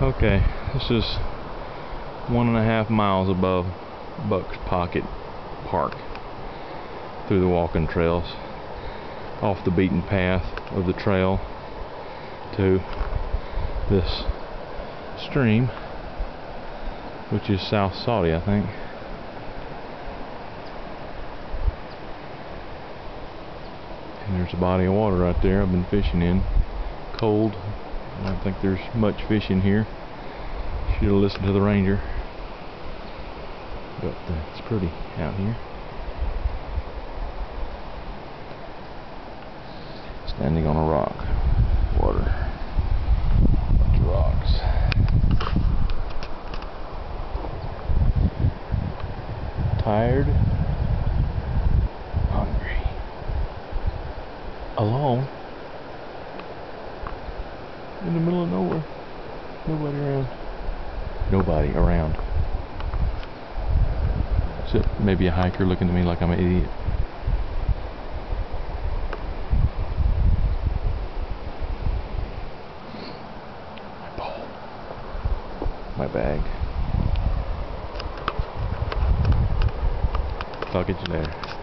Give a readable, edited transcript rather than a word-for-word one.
Okay, this is 1.5 miles above Buck's Pocket Park through the walking trails, off the beaten path of the trail to this stream, which is South Saudi, I think. And there's a body of water right there I've been fishing in. Cold. I don't think there's much fish in here. Should have listened to the ranger. But it's pretty out here. Standing on a rock. Water. Bunch of rocks. Tired. Hungry. Alone. In the middle of nowhere. Nobody around. Nobody around. Except maybe a hiker looking at me like I'm an idiot. My ball. My bag. I'll get you there.